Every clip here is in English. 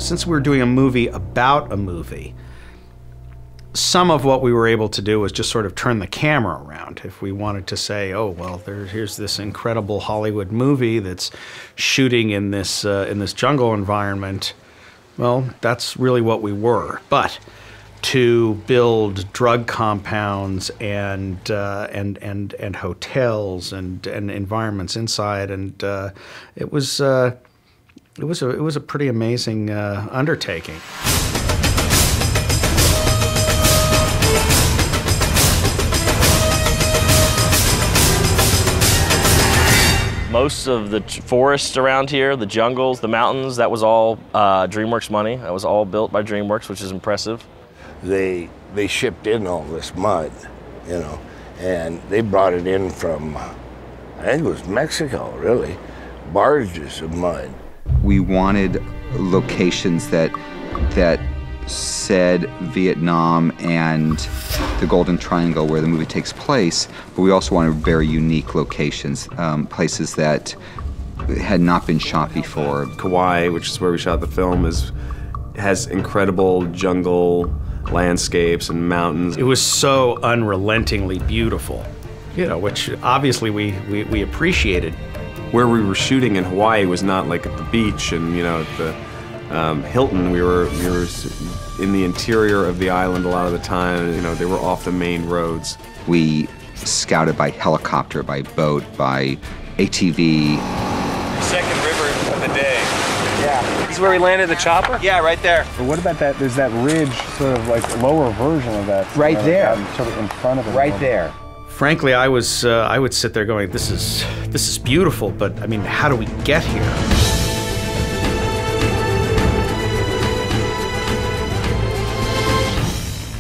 since we were doing a movie about a movie, some of what we were able to do was just sort of turn the camera around. If we wanted to say, oh, well, here's this incredible Hollywood movie that's shooting in this jungle environment, well, that's really what we were. But to build drug compounds and hotels and environments inside, and it was a pretty amazing undertaking. Most of the forests around here, the jungles, the mountains, that was all DreamWorks money. That was all built by DreamWorks, which is impressive. They shipped in all this mud, you know, and they brought it in from, I think it was Mexico, really, barges of mud. We wanted locations that said Vietnam and the Golden Triangle where the movie takes place, but we also wanted very unique locations, places that had not been shot before. Kauai, which is where we shot the film, has incredible jungle landscapes and mountains. It was so unrelentingly beautiful, you know, which obviously we appreciated. Where we were shooting in Hawaii was not like at the beach and, you know, at the Hilton. We were in the interior of the island a lot of the time. You know, they were off the main roads. We scouted by helicopter, by boat, by ATV. Second river of the day. Yeah. This is where we landed the chopper? Yeah, right there. But what about that? There's that ridge, sort of like lower version of that. Right there. Sort of in front of it. Right there. Frankly, I would sit there going, this is beautiful, but I mean, how do we get here?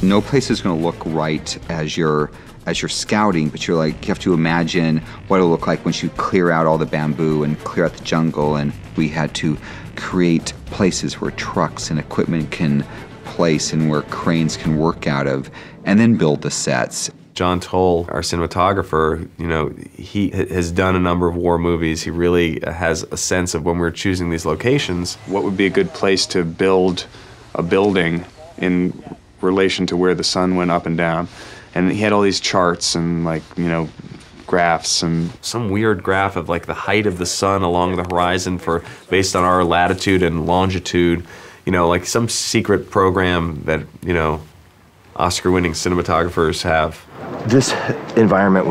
No place is going to look right as you're scouting, but you have to imagine what it'll look like once you clear out all the bamboo and clear out the jungle. And we had to create places where trucks and equipment can place and where cranes can work out of, and then build the sets. John Toll, our cinematographer, you know, he has done a number of war movies. He really has a sense of when we're choosing these locations, what would be a good place to build a building in relation to where the sun went up and down. And he had all these charts and, like, you know, graphs, and some weird graph of like the height of the sun along the horizon based on our latitude and longitude, you know, like some secret program that, you know, Oscar-winning cinematographers have. This environment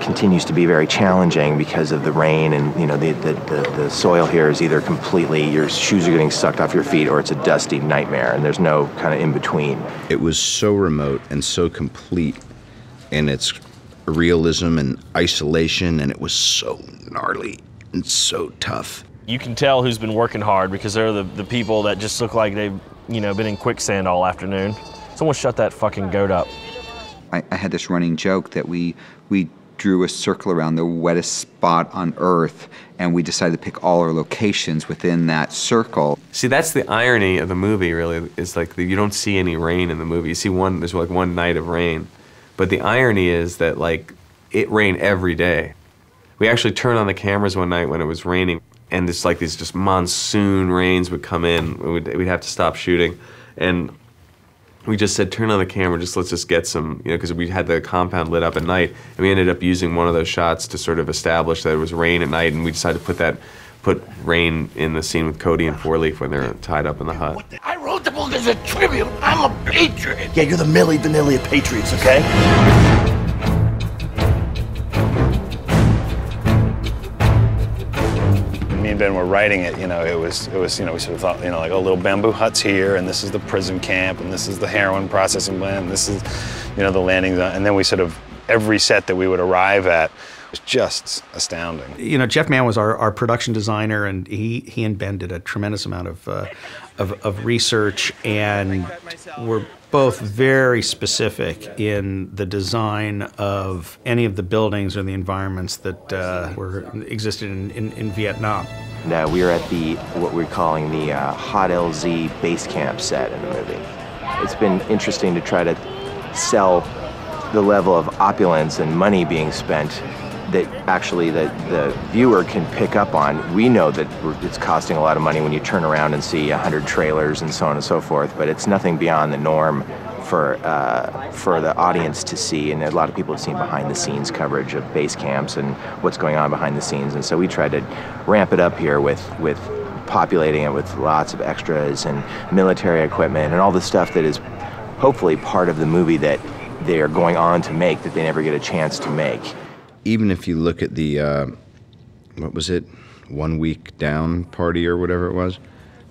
continues to be very challenging because of the rain, and you know the soil here is either completely, your shoes are getting sucked off your feet, or it's a dusty nightmare, and there's no kind of in between. It was so remote and so complete in its realism and isolation, and it was so gnarly and so tough. You can tell who's been working hard because they're the people that just look like they've, you know, been in quicksand all afternoon. Someone shut that fucking goat up. I had this running joke that we drew a circle around the wettest spot on Earth, and we decided to pick all our locations within that circle. See, that's the irony of the movie, really. It's like you don't see any rain in the movie. You see there's like one night of rain. But the irony is that, like, it rained every day. We actually turned on the cameras one night when it was raining, and it's like these just monsoon rains would come in. We'd have to stop shooting. And we just said, turn on the camera, let's just get some, you know, because we had the compound lit up at night, and we ended up using one of those shots to sort of establish that it was rain at night, and we decided to put rain in the scene with Cody and Four Leaf when they're tied up in the hut. I wrote the book as a tribute. I'm a patriot. Yeah, you're the Milli Vanilli of patriots, okay? Me and Ben were writing it, you know, it was, you know, we sort of thought, you know, like, oh, little bamboo huts here, and this is the prison camp, and this is the heroin processing plant, and this is, you know, the landing zone. And then we sort of, every set that we would arrive at was just astounding. You know, Jeff Mann was our production designer, and he and Ben did a tremendous amount of research, and were both very specific in the design of any of the buildings or the environments that existed in Vietnam. We are at what we're calling the Hot LZ base camp set in the movie. It's been interesting to try to sell the level of opulence and money being spent that actually the viewer can pick up on. We know that it's costing a lot of money when you turn around and see 100 trailers and so on and so forth, but it's nothing beyond the norm for the audience to see, and a lot of people have seen behind-the-scenes coverage of base camps and what's going on behind the scenes, and so we tried to ramp it up here with populating it with lots of extras and military equipment and all the stuff that is hopefully part of the movie that they are going on to make that they never get a chance to make. Even if you look at the, what was it, 1 week down party or whatever it was,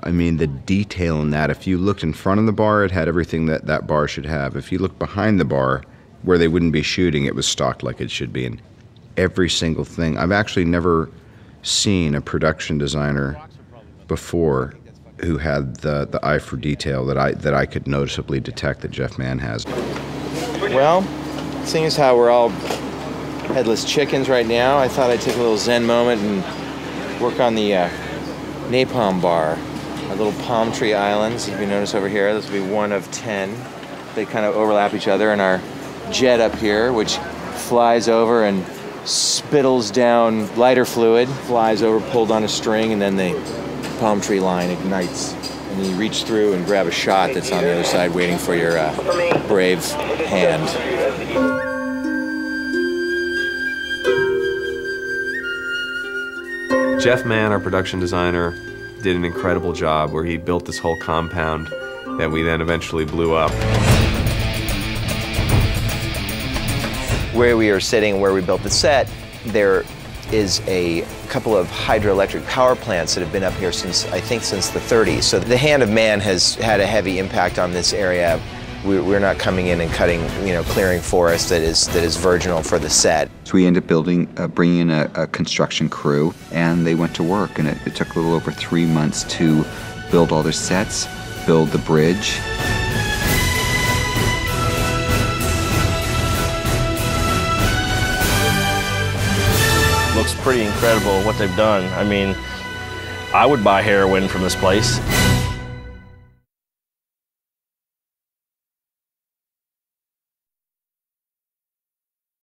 I mean, the detail in that, if you looked in front of the bar, it had everything that that bar should have. If you looked behind the bar, where they wouldn't be shooting, it was stocked like it should be. And every single thing. I've actually never seen a production designer before who had the eye for detail that I could noticeably detect that Jeff Mann has. Well, seeing as how we're all headless chickens right now, I thought I'd take a little zen moment and work on the napalm bar. Our little palm tree islands, if you notice over here, this will be 1 of 10. They kind of overlap each other, and our jet up here, which flies over and spittles down lighter fluid, flies over, pulled on a string, and then the palm tree line ignites. And you reach through and grab a shot that's on the other side waiting for your brave hand. Jeff Mann, our production designer, did an incredible job where he built this whole compound that we then eventually blew up. Where we are sitting, where we built the set, there is a couple of hydroelectric power plants that have been up here since, I think, since the 30s. So the hand of man has had a heavy impact on this area. We're not coming in and cutting, clearing forest that is virginal for the set. So we ended up bringing in a construction crew, and they went to work, and it took a little over 3 months to build all their sets, build the bridge. Looks pretty incredible what they've done. I mean, I would buy heroin from this place.